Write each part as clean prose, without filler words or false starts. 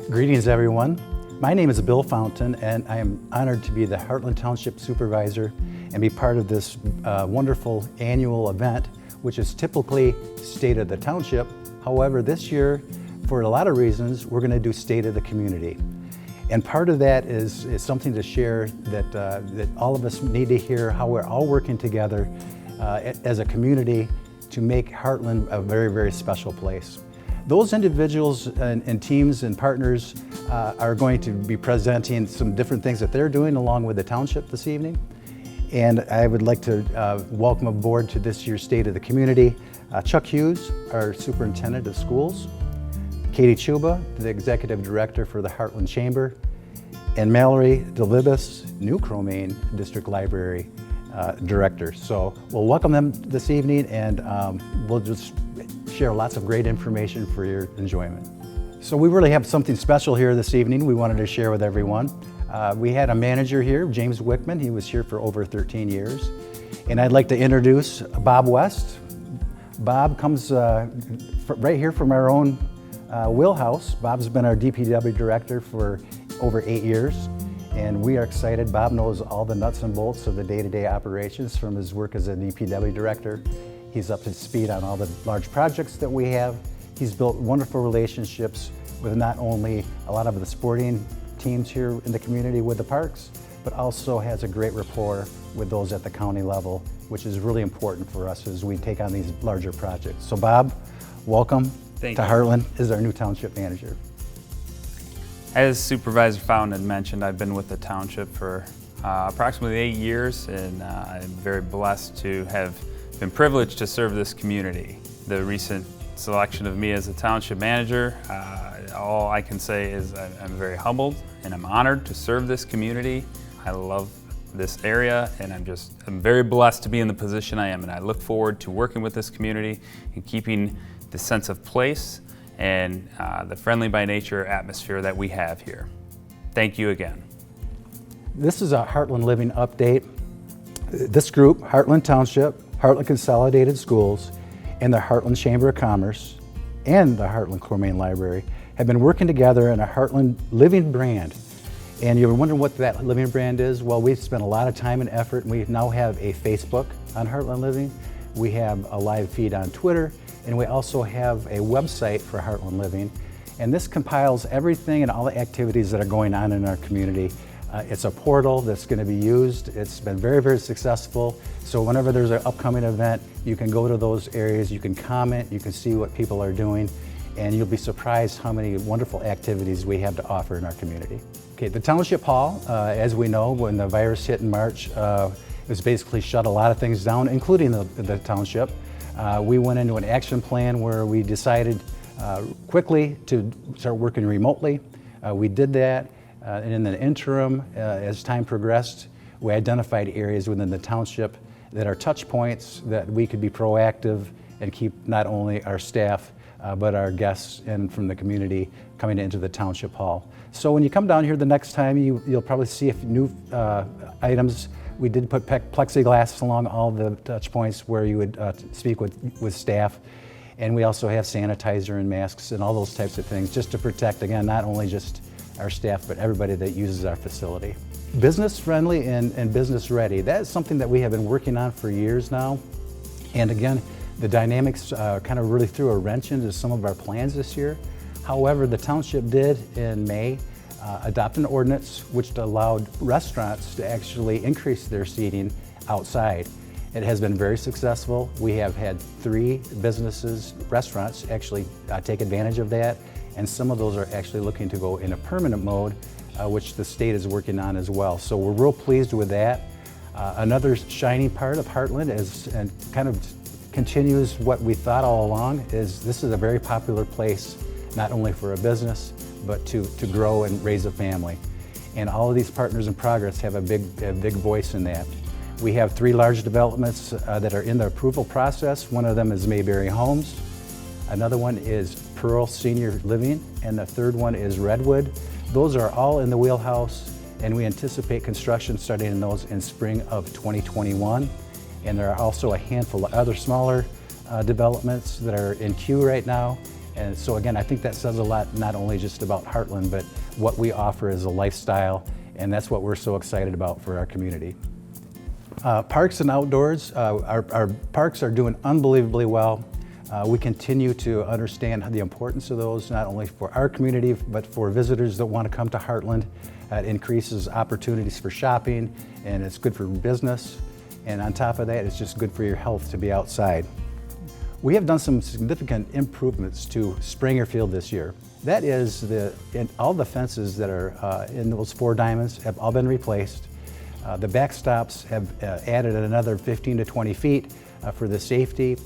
Greetings, everyone. My name is Bill Fountain, and I am honored to be the Hartland Township Supervisor and be part of this wonderful annual event, which is typically State of the Township. However, this year, for a lot of reasons, we're going to do State of the Community. And part of that is something to share that all of us need to hear, how we're all working together as a community to make Hartland a very, very special place. Those individuals and teams and partners are going to be presenting some different things that they're doing along with the township this evening. And I would like to welcome aboard to this year's State of the Community Chuck Hughes, our Superintendent of Schools, Katie Chuba, the Executive Director for the Hartland Chamber, and Mallory DeLibis, new Cromaine District Library Director. So we'll welcome them this evening, and we'll just share lots of great information for your enjoyment. So we really have something special here this evening we wanted to share with everyone. We had a manager here, James Wickman. He was here for over 13 years. And I'd like to introduce Bob West. Bob comes right here from our own wheelhouse. Bob's been our DPW director for over 8 years. And we are excited. Bob knows all the nuts and bolts of the day-to-day operations from his work as a DPW director. He's up to speed on all the large projects that we have. He's built wonderful relationships with not only a lot of the sporting teams here in the community with the parks, but also has a great rapport with those at the county level, which is really important for us as we take on these larger projects. So Bob, welcome to Hartland as our new Township Manager. As Supervisor Fountain had mentioned, I've been with the township for approximately 8 years, and I'm very blessed to have been privileged to serve this community. The recent selection of me as a Township Manager, all I can say is I'm very humbled and I'm honored to serve this community. I love this area, and I'm very blessed to be in the position I am, and I look forward to working with this community and keeping the sense of place and the friendly by nature atmosphere that we have here. Thank you again. This is a Heartland Living update. This group, Hartland Township, Hartland Consolidated Schools, and the Hartland Chamber of Commerce, and the Hartland Living Library have been working together in a Hartland Living brand. And you're wondering what that living brand is? Well, we've spent a lot of time and effort, and we now have a Facebook on Hartland Living. We have a live feed on Twitter, and we also have a website for Hartland Living. And this compiles everything and all the activities that are going on in our community. It's a portal that's going to be used. It's been very, very successful. So whenever there's an upcoming event, you can go to those areas, you can comment, you can see what people are doing, and you'll be surprised how many wonderful activities we have to offer in our community. Okay, the Township Hall, as we know, when the virus hit in March, it was basically shut a lot of things down, including the township. We went into an action plan where we decided quickly to start working remotely. We did that. And in the interim, as time progressed, we identified areas within the township that are touch points that we could be proactive and keep not only our staff, but our guests and from the community coming into the Township Hall. So when you come down here the next time, you'll probably see a few new items. We did put plexiglass along all the touch points where you would speak with staff. And we also have sanitizer and masks and all those types of things just to protect, again, not only just our staff, but everybody that uses our facility. Business friendly and business ready. That is something that we have been working on for years now. And again, the dynamics kind of really threw a wrench into some of our plans this year. However, the township did in May adopt an ordinance which allowed restaurants to actually increase their seating outside. It has been very successful. We have had 3 restaurants actually take advantage of that. And some of those are actually looking to go in a permanent mode, which the state is working on as well. So we're real pleased with that. Another shining part of Hartland and kind of continues what we thought all along is this is a very popular place, not only for a business, but to grow and raise a family. And all of these partners in progress have a big voice in that. We have 3 large developments that are in the approval process. One of them is Mayberry Homes. Another one is Pearl Senior Living, and the third one is Redwood. Those are all in the wheelhouse, and we anticipate construction starting in those in spring of 2021. And there are also a handful of other smaller developments that are in queue right now, And so again, I think that says a lot, not only just about Hartland, but what we offer as a lifestyle, and that's what we're so excited about for our community. Parks and outdoors, our parks are doing unbelievably well. We continue to understand the importance of those, not only for our community, but for visitors that want to come to Hartland. It increases opportunities for shopping, and it's good for business. And on top of that, it's just good for your health to be outside. We have done some significant improvements to Springer Field this year. That is, all the fences that are in those 4 diamonds have all been replaced. The backstops have added another 15 to 20 feet for the safety.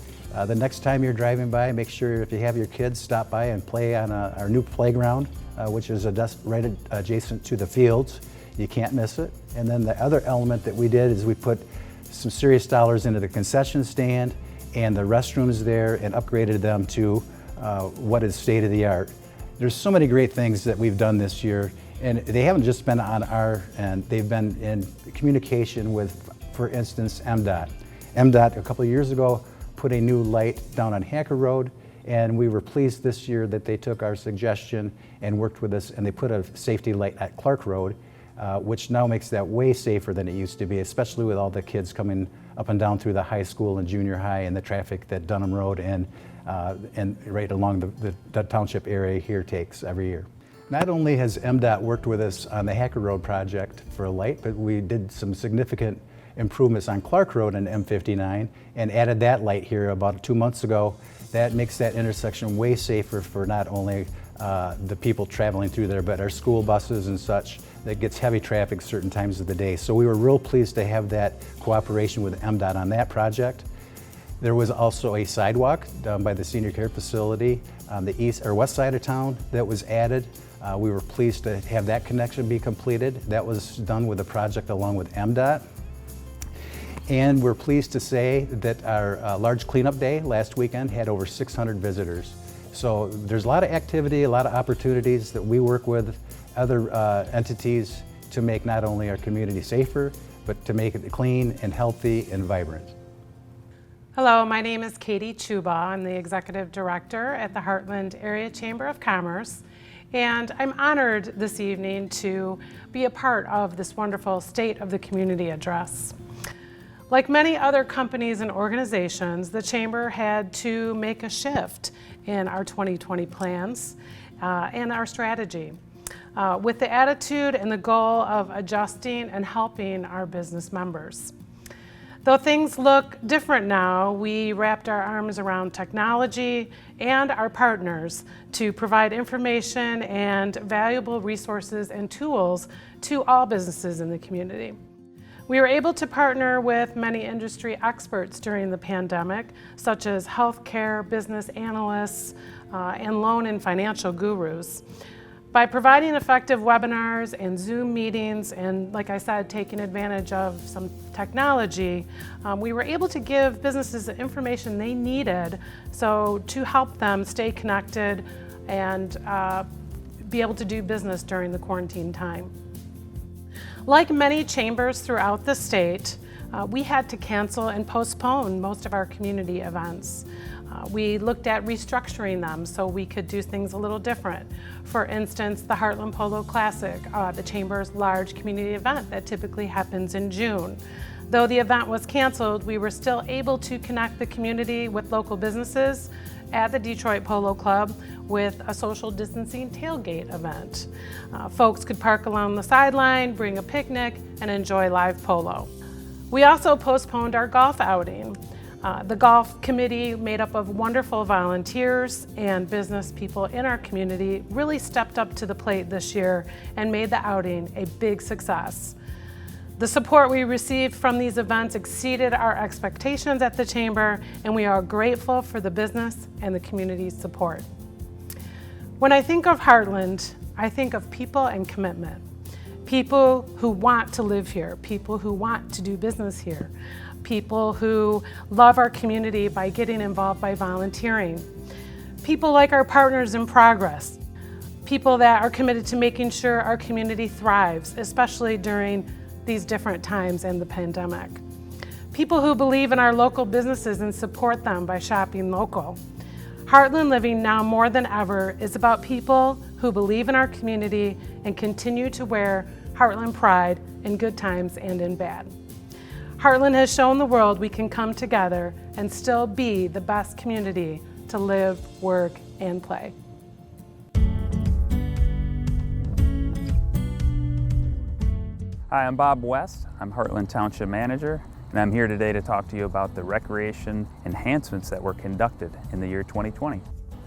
The next time you're driving by, make sure if you have your kids, stop by and play on our new playground, which is right adjacent to the fields. You can't miss it. And then the other element that we did is we put some serious dollars into the concession stand and the restrooms there and upgraded them to what is state of the art. There's so many great things that we've done this year, and they haven't just been on our end, they've been in communication with, for instance, MDOT. MDOT a couple of years ago put a new light down on Hacker Road, and we were pleased this year that they took our suggestion and worked with us, and they put a safety light at Clark Road, which now makes that way safer than it used to be, especially with all the kids coming up and down through the high school and junior high and the traffic that Dunham Road and right along the township area here takes every year. Not only has MDOT worked with us on the Hacker Road project for a light, but we did some significant improvements on Clark Road and M59 and added that light here about 2 months ago. That makes that intersection way safer for not only the people traveling through there, but our school buses and such that gets heavy traffic certain times of the day. So we were real pleased to have that cooperation with MDOT on that project. There was also a sidewalk down by the senior care facility on the east or west side of town that was added. We were pleased to have that connection be completed. That was done with a project along with MDOT. And we're pleased to say that our large cleanup day last weekend had over 600 visitors. So there's a lot of activity, a lot of opportunities that we work with other entities to make not only our community safer, but to make it clean and healthy and vibrant. Hello, my name is Katie Chuba. I'm the Executive Director at the Hartland Area Chamber of Commerce, and I'm honored this evening to be a part of this wonderful State of the Community address. Like many other companies and organizations, the Chamber had to make a shift in our 2020 plans and our strategy with the attitude and the goal of adjusting and helping our business members. Though things look different now, we wrapped our arms around technology and our partners to provide information and valuable resources and tools to all businesses in the community. We were able to partner with many industry experts during the pandemic, such as healthcare, business analysts, and loan and financial gurus. By providing effective webinars and Zoom meetings and, like I said, taking advantage of some technology, we were able to give businesses the information they needed to help them stay connected and be able to do business during the quarantine time. Like many chambers throughout the state, we had to cancel and postpone most of our community events. We looked at restructuring them so we could do things a little different. For instance, the Heartland Polo Classic, the Chamber's large community event that typically happens in June. Though the event was canceled, we were still able to connect the community with local businesses at the Detroit Polo Club with a social distancing tailgate event. Folks could park along the sideline, bring a picnic, and enjoy live polo. We also postponed our golf outing. The golf committee, made up of wonderful volunteers and business people in our community, really stepped up to the plate this year and made the outing a big success. The support we received from these events exceeded our expectations at the Chamber, and we are grateful for the business and the community's support. When I think of Hartland, I think of people and commitment. People who want to live here, people who want to do business here, people who love our community by getting involved by volunteering, people like our Partners in Progress, people that are committed to making sure our community thrives, especially during these different times in the pandemic. People who believe in our local businesses and support them by shopping local. Heartland Living now more than ever is about people who believe in our community and continue to wear Heartland pride in good times and in bad. Heartland has shown the world we can come together and still be the best community to live, work, and play. Hi, I'm Bob West. I'm Hartland Township Manager, and I'm here today to talk to you about the recreation enhancements that were conducted in the year 2020.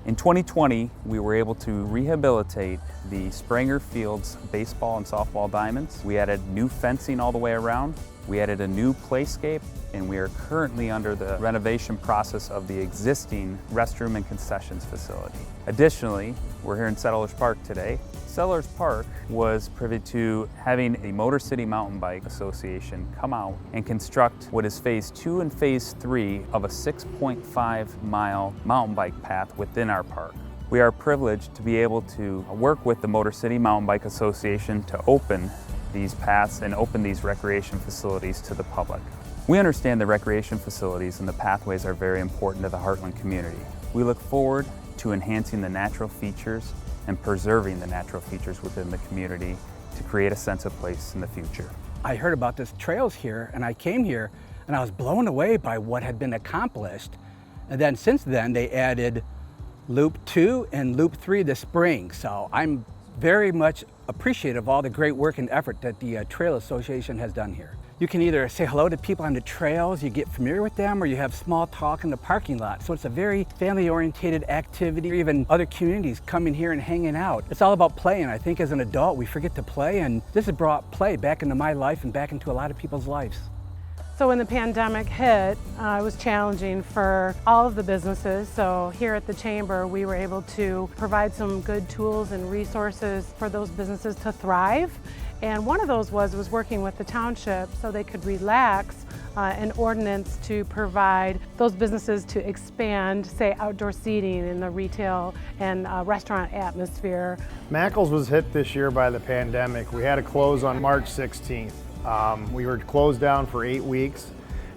In 2020, we were able to rehabilitate the Springer Fields baseball and softball diamonds. We added new fencing all the way around. We added a new playscape, and we are currently under the renovation process of the existing restroom and concessions facility. Additionally, we're here in Settlers Park today. Settlers Park was privy to having a Motor City Mountain Bike Association come out and construct what is phase 2 and phase 3 of a 6.5-mile mountain bike path within our park. We are privileged to be able to work with the Motor City Mountain Bike Association to open these paths and open these recreation facilities to the public. We understand the recreation facilities and the pathways are very important to the Heartland community. We look forward to enhancing the natural features and preserving the natural features within the community to create a sense of place in the future. I heard about this trails here and I came here and I was blown away by what had been accomplished. And then since then they added Loop 2 and Loop 3 this spring. So I'm very much appreciative of all the great work and effort that the Trail Association has done here. You can either say hello to people on the trails, you get familiar with them, or you have small talk in the parking lot. So it's a very family-oriented activity. Even other communities coming here and hanging out. It's all about playing. I think as an adult, we forget to play, and this has brought play back into my life and back into a lot of people's lives. So when the pandemic hit, it was challenging for all of the businesses. So here at the Chamber, we were able to provide some good tools and resources for those businesses to thrive. And one of those was working with the township so they could relax an ordinance to provide those businesses to expand, say, outdoor seating in the retail and restaurant atmosphere. Mackles was hit this year by the pandemic. We had to close on March 16th. We were closed down for 8 weeks,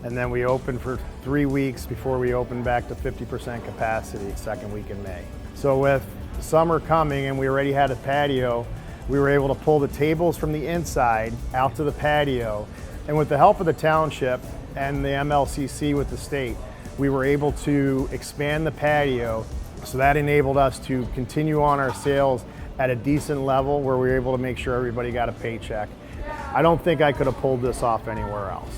and then we opened for 3 weeks before we opened back to 50% capacity second week in May. So with summer coming and we already had a patio, we were able to pull the tables from the inside out to the patio, and with the help of the township and the MLCC with the state, we were able to expand the patio, so that enabled us to continue on our sales at a decent level where we were able to make sure everybody got a paycheck. I don't think I could have pulled this off anywhere else.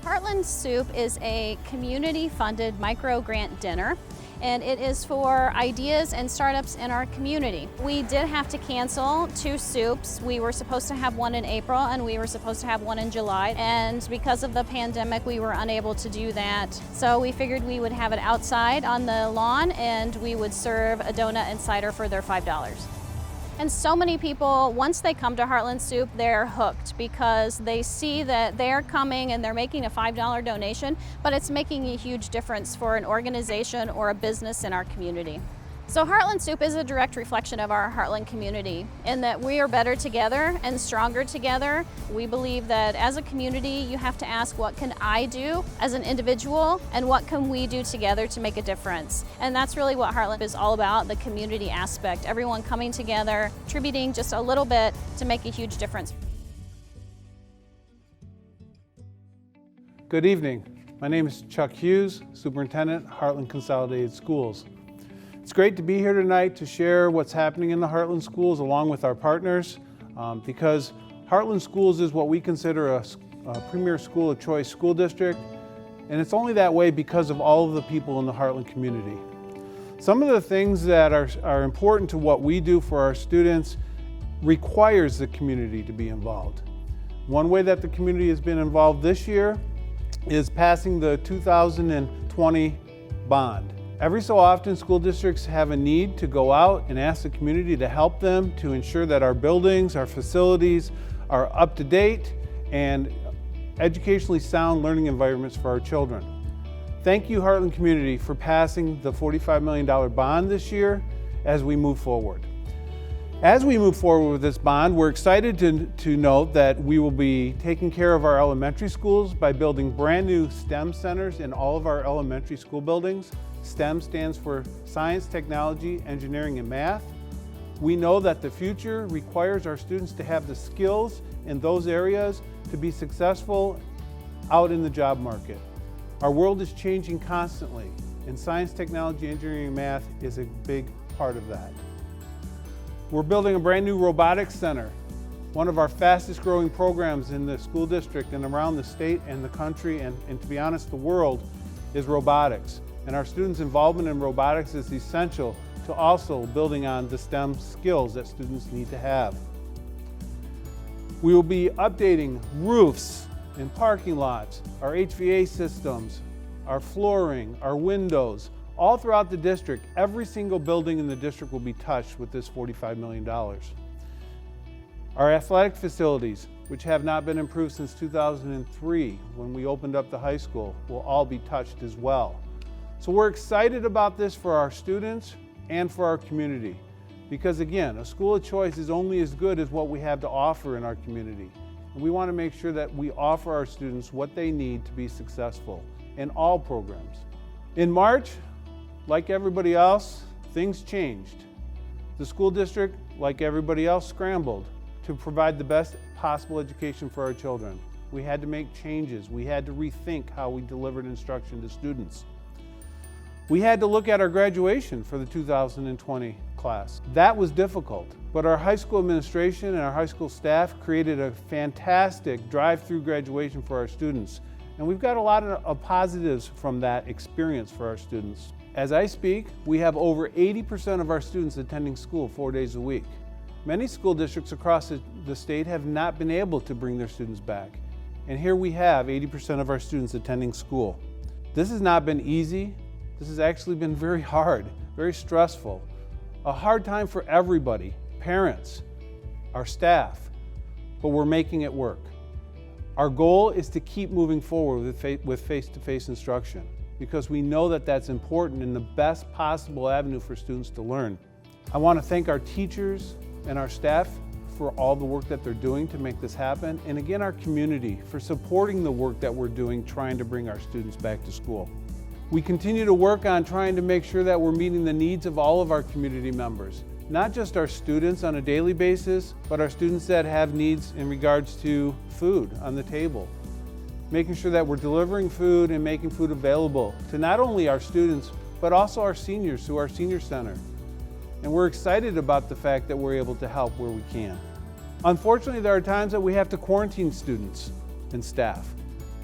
Heartland Soup is a community-funded micro-grant dinner, and it is for ideas and startups in our community. We did have to cancel 2 soups. We were supposed to have one in April and we were supposed to have one in July, and because of the pandemic we were unable to do that. So we figured we would have it outside on the lawn and we would serve a donut and cider for their $5. And so many people, once they come to Heartland Soup, they're hooked because they see that they're coming and they're making a $5 donation, but it's making a huge difference for an organization or a business in our community. So Heartland Soup is a direct reflection of our Heartland community in that we are better together and stronger together. We believe that as a community, you have to ask, what can I do as an individual and what can we do together to make a difference? And that's really what Heartland is all about, the community aspect. Everyone coming together, contributing just a little bit to make a huge difference. Good evening. My name is Chuck Hughes, Superintendent, Hartland Consolidated Schools. It's great to be here tonight to share what's happening in the Hartland Schools along with our partners because Hartland Schools is what we consider a premier school of choice school district, and it's only that way because of all of the people in the Hartland community. Some of the things that are important to what we do for our students requires the community to be involved. One way that the community has been involved this year is passing the 2020 bond. Every so often, school districts have a need to go out and ask the community to help them to ensure that our buildings, our facilities are up to date and educationally sound learning environments for our children. Thank you, Heartland community, for passing the $45 million bond this year as we move forward. As we move forward with this bond, we're excited to note that we will be taking care of our elementary schools by building brand new STEM centers in all of our elementary school buildings STEM stands for Science, Technology, Engineering, and Math. We know that the future requires our students to have the skills in those areas to be successful out in the job market. Our world is changing constantly, and science, technology, engineering, and math is a big part of that. We're building a brand new robotics center. One of our fastest growing programs in the school district and around the state and the country and to be honest, the world is robotics. And our students' involvement in robotics is essential to also building on the STEM skills that students need to have. We will be updating roofs and parking lots, our HVAC systems, our flooring, our windows, all throughout the district. Every single building in the district will be touched with this $45 million. Our athletic facilities, which have not been improved since 2003 when we opened up the high school, will all be touched as well. So we're excited about this for our students and for our community. Because again, a school of choice is only as good as what we have to offer in our community. And we want to make sure that we offer our students what they need to be successful in all programs. In March, like everybody else, things changed. The school district, like everybody else, scrambled to provide the best possible education for our children. We had to make changes. We had to rethink how we delivered instruction to students. We had to look at our graduation for the 2020 class. That was difficult, but our high school administration and our high school staff created a fantastic drive-through graduation for our students. And we've got a lot of positives from that experience for our students. As I speak, we have over 80% of our students attending school 4 days a week. Many school districts across the state have not been able to bring their students back. And here we have 80% of our students attending school. This has not been easy. This has actually been very hard, very stressful. A hard time for everybody, parents, our staff, but we're making it work. Our goal is to keep moving forward with face-to-face instruction because we know that that's important and the best possible avenue for students to learn. I want to thank our teachers and our staff for all the work that they're doing to make this happen, and again, our community for supporting the work that we're doing trying to bring our students back to school. We continue to work on trying to make sure that we're meeting the needs of all of our community members, not just our students on a daily basis, but our students that have needs in regards to food on the table. Making sure that we're delivering food and making food available to not only our students, but also our seniors through our senior center. And we're excited about the fact that we're able to help where we can. Unfortunately, there are times that we have to quarantine students and staff.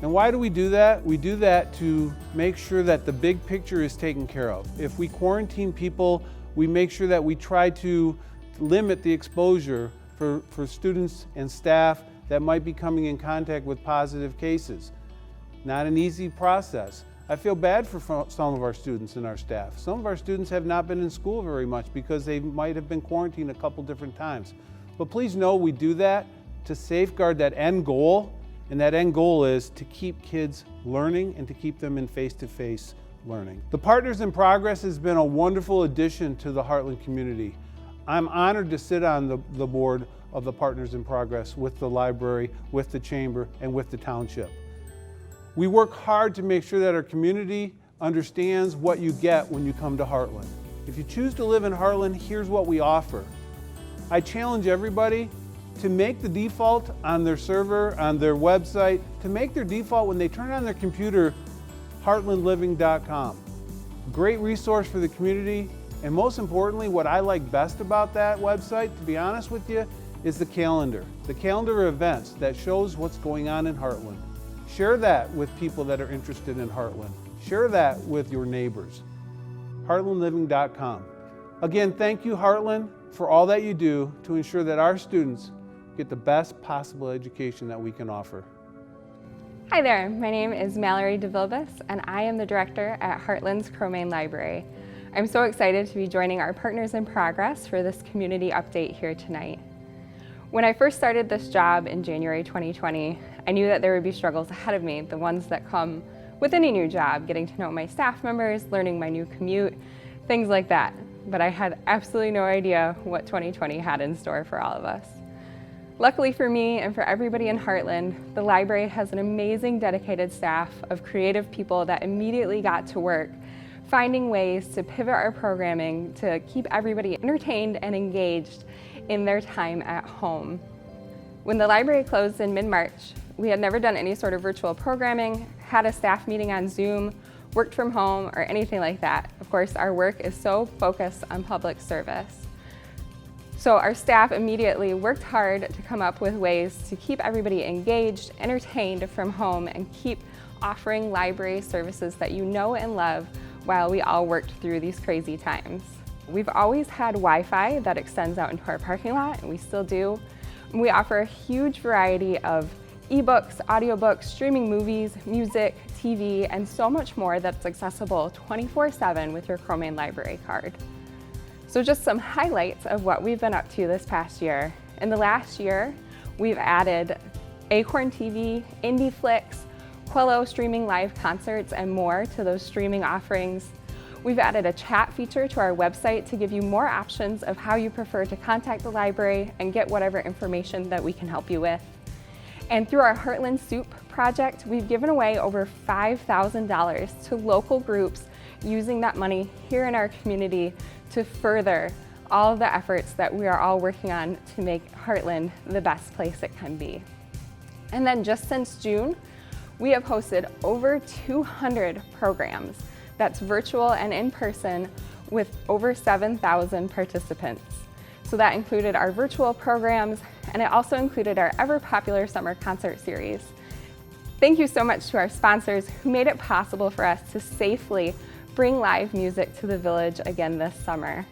And why do we do that? We do that to make sure that the big picture is taken care of. If we quarantine people, we make sure that we try to limit the exposure for students and staff that might be coming in contact with positive cases. Not an easy process. I feel bad for some of our students and our staff. Some of our students have not been in school very much because they might have been quarantined a couple different times. But please know we do that to safeguard that end goal, and that end goal is to keep kids learning and to keep them in face-to-face learning. The Partners in Progress has been a wonderful addition to the Heartland community. I'm honored to sit on the board of the Partners in Progress with the library, with the chamber, and with the township. We work hard to make sure that our community understands what you get when you come to Hartland. If you choose to live in Hartland, here's what we offer. I challenge everybody to make the default on their server, on their website, to make their default when they turn on their computer, heartlandliving.com. Great resource for the community, and most importantly, what I like best about that website, to be honest with you, is the calendar of events that shows what's going on in Hartland. Share that with people that are interested in Hartland. Share that with your neighbors. heartlandliving.com. Again, thank you, Hartland, for all that you do to ensure that our students get the best possible education that we can offer. Hi there, my name is Mallory DeVilbus and I am the director at Hartland's Cromaine Library. I'm so excited to be joining our Partners in Progress for this community update here tonight. When I first started this job in January 2020, I knew that there would be struggles ahead of me, the ones that come with any new job, getting to know my staff members, learning my new commute, things like that. But I had absolutely no idea what 2020 had in store for all of us. Luckily for me and for everybody in Hartland, the library has an amazing dedicated staff of creative people that immediately got to work finding ways to pivot our programming to keep everybody entertained and engaged in their time at home. When the library closed in mid-March, we had never done any sort of virtual programming, had a staff meeting on Zoom, worked from home, or anything like that. Of course, our work is so focused on public service. So our staff immediately worked hard to come up with ways to keep everybody engaged, entertained from home, and keep offering library services that you know and love while we all worked through these crazy times. We've always had Wi-Fi that extends out into our parking lot, and we still do. We offer a huge variety of ebooks, audiobooks, streaming movies, music, TV, and so much more that's accessible 24/7 with your Cromaine Library card. So just some highlights of what we've been up to this past year. In the last year, we've added Acorn TV, Indie Flicks, Quello streaming live concerts, and more to those streaming offerings. We've added a chat feature to our website to give you more options of how you prefer to contact the library and get whatever information that we can help you with. And through our Heartland Soup project, we've given away over $5,000 to local groups using that money here in our community to further all of the efforts that we are all working on to make Heartland the best place it can be. And then just since June, we have hosted over 200 programs, that's virtual and in person, with over 7,000 participants. So that included our virtual programs, and it also included our ever-popular summer concert series. Thank you so much to our sponsors who made it possible for us to safely bring live music to the village again this summer.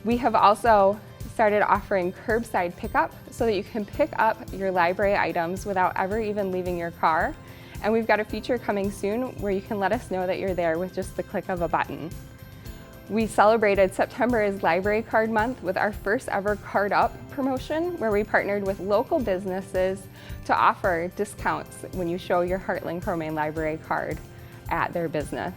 We have also started offering curbside pickup so that you can pick up your library items without ever even leaving your car. And we've got a feature coming soon where you can let us know that you're there with just the click of a button. We celebrated September as Library Card Month with our first ever Card Up promotion, where we partnered with local businesses to offer discounts when you show your Heartland Cromaine Library card at their business.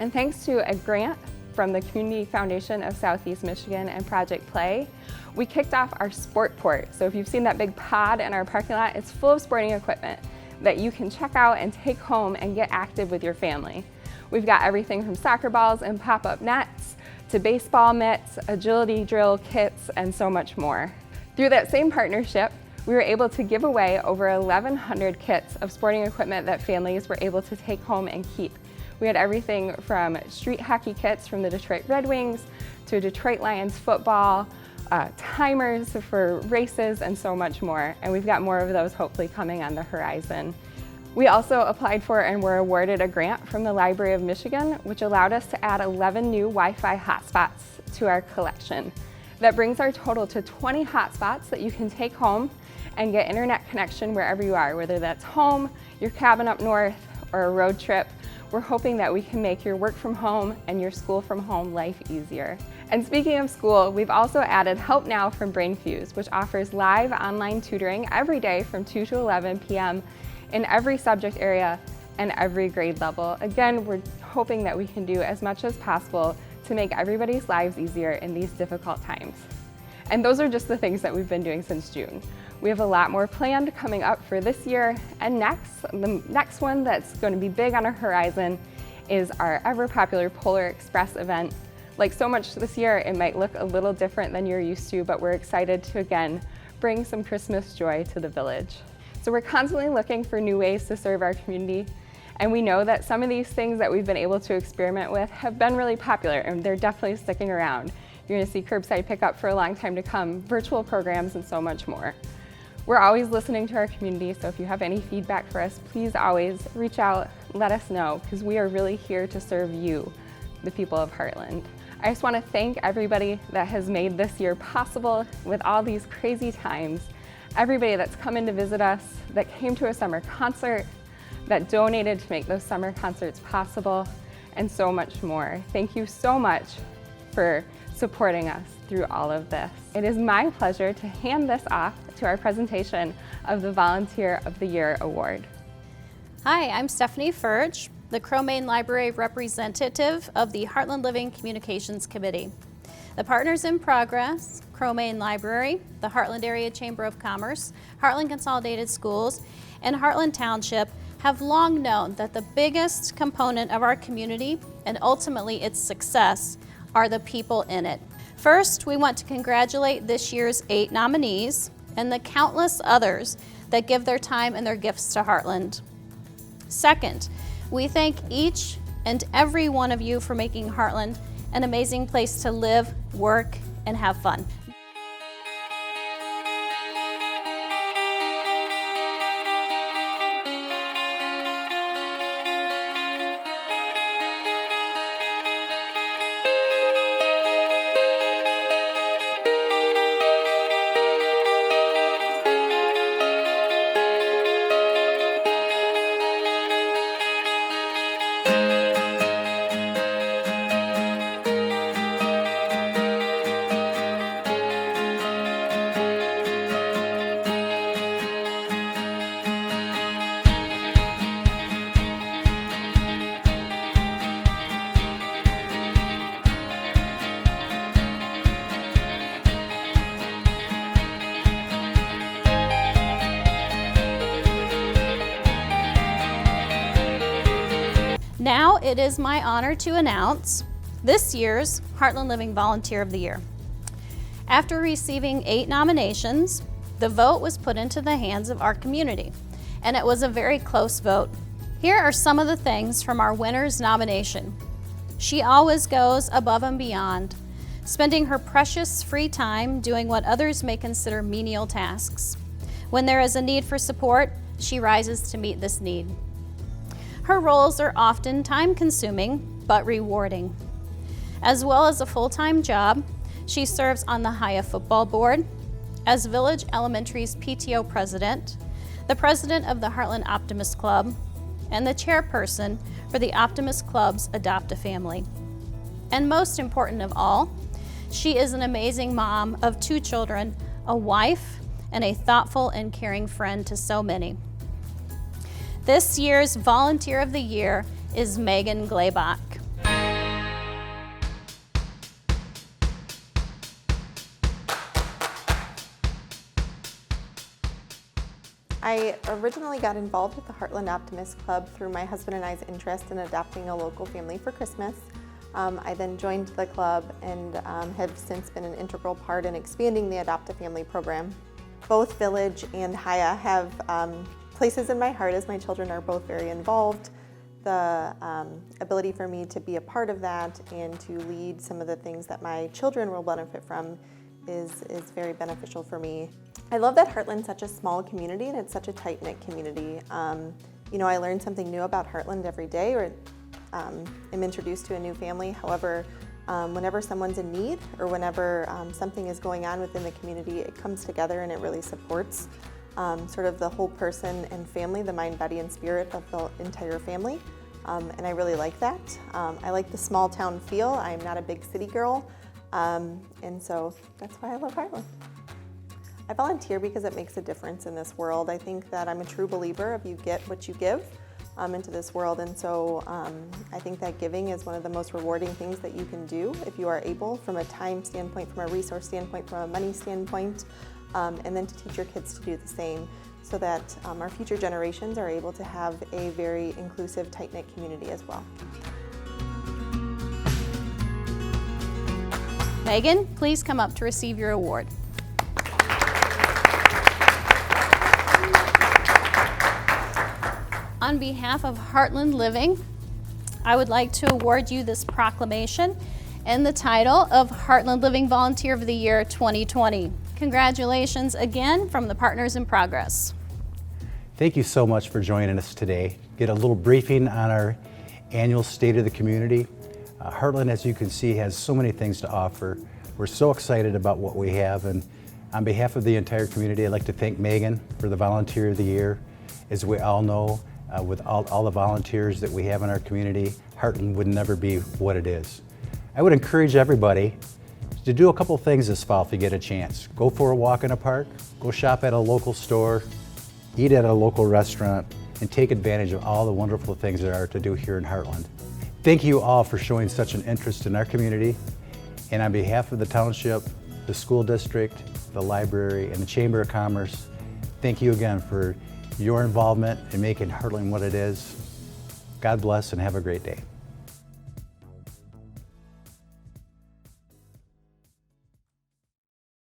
And thanks to a grant from the Community Foundation of Southeast Michigan and Project Play, we kicked off our Sport Port. So if you've seen that big pod in our parking lot, it's full of sporting equipment that you can check out and take home and get active with your family. We've got everything from soccer balls and pop-up nets to baseball mitts, agility drill kits, and so much more. Through that same partnership, we were able to give away over 1,100 kits of sporting equipment that families were able to take home and keep. We had everything from street hockey kits from the Detroit Red Wings to Detroit Lions football, timers for races, and so much more. And we've got more of those hopefully coming on the horizon. We also applied for and were awarded a grant from the Library of Michigan, which allowed us to add 11 new Wi-Fi hotspots to our collection. That brings our total to 20 hotspots that you can take home and get internet connection wherever you are, whether that's home, your cabin up north, or a road trip. We're hoping that we can make your work from home and your school from home life easier. And speaking of school, we've also added Help Now from BrainFuse, which offers live online tutoring every day from 2 to 11 p.m. in every subject area and every grade level. Again, we're hoping that we can do as much as possible to make everybody's lives easier in these difficult times. And those are just the things that we've been doing since June. We have a lot more planned coming up for this year and next. The next one that's going to be big on our horizon is our ever popular Polar Express event. Like so much this year, it might look a little different than you're used to, but we're excited to again bring some Christmas joy to the village. So we're constantly looking for new ways to serve our community, and we know that some of these things that we've been able to experiment with have been really popular, and they're definitely sticking around. You're going to see curbside pickup for a long time to come, virtual programs, and so much more. We're always listening to our community, so if you have any feedback for us, please always reach out, let us know, because we are really here to serve you, the people of Heartland. I just want to thank everybody that has made this year possible with all these crazy times. Everybody that's come in to visit us, that came to a summer concert, that donated to make those summer concerts possible, and so much more. Thank you so much for supporting us through all of this. It is my pleasure to hand this off to our presentation of the Volunteer of the Year Award. Hi, I'm Stephanie Furge, the Cromaine Library representative of the Heartland Living Communications Committee. The partners in progress, Cromaine Library, the Hartland Area Chamber of Commerce, Hartland Consolidated Schools, and Hartland Township have long known that the biggest component of our community and ultimately its success are the people in it. First, we want to congratulate this year's 8 nominees and the countless others that give their time and their gifts to Hartland. Second, we thank each and every one of you for making Hartland an amazing place to live, work, and have fun. Now it is my honor to announce this year's Hartland Living Volunteer of the Year. After receiving 8 nominations, the vote was put into the hands of our community, and it was a very close vote. Here are some of the things from our winner's nomination. She always goes above and beyond, spending her precious free time doing what others may consider menial tasks. When there is a need for support, she rises to meet this need. Her roles are often time-consuming, but rewarding. As well as a full-time job, she serves on the Haya Football Board, as Village Elementary's PTO President, the President of the Heartland Optimist Club, and the Chairperson for the Optimist Club's Adopt a Family. And most important of all, she is an amazing mom of 2 children, a wife, and a thoughtful and caring friend to so many. This year's Volunteer of the Year is Megan Glaybach. I originally got involved with the Heartland Optimist Club through my husband and I's interest in adopting a local family for Christmas. I then joined the club and have since been an integral part in expanding the Adopt a Family program. Both Village and Haya have places in my heart as my children are both very involved. The ability for me to be a part of that and to lead some of the things that my children will benefit from is very beneficial for me. I love that Hartland's such a small community and it's such a tight-knit community. You know, I learn something new about Hartland every day, or am introduced to a new family. However, whenever someone's in need or whenever something is going on within the community, it comes together and it really supports sort of the whole person and family, the mind, body, and spirit of the entire family. And I really like that. I like the small town feel. I'm not a big city girl. And so that's why I love Hartland. I volunteer because it makes a difference in this world. I think that I'm a true believer of you get what you give into this world. And so I think that giving is one of the most rewarding things that you can do if you are able, from a time standpoint, from a resource standpoint, from a money standpoint, and then to teach your kids to do the same so that our future generations are able to have a very inclusive, tight-knit community as well. Megan, please come up to receive your award. On behalf of Heartland Living, I would like to award you this proclamation and the title of Hartland Living Volunteer of the Year 2020. Congratulations again from the Partners in Progress. Thank you so much for joining us today. Get a little briefing on our annual State of the Community. Hartland, as you can see, has so many things to offer. We're so excited about what we have, and on behalf of the entire community, I'd like to thank Megan for the Volunteer of the Year. As we all know, with all the volunteers that we have in our community, Hartland would never be what it is. I would encourage everybody to do a couple things this fall if you get a chance. Go for a walk in a park, go shop at a local store, eat at a local restaurant, and take advantage of all the wonderful things there are to do here in Hartland. Thank you all for showing such an interest in our community. And on behalf of the Township, the School District, the Library, and the Chamber of Commerce, thank you again for your involvement in making Heartland what it is. God bless and have a great day.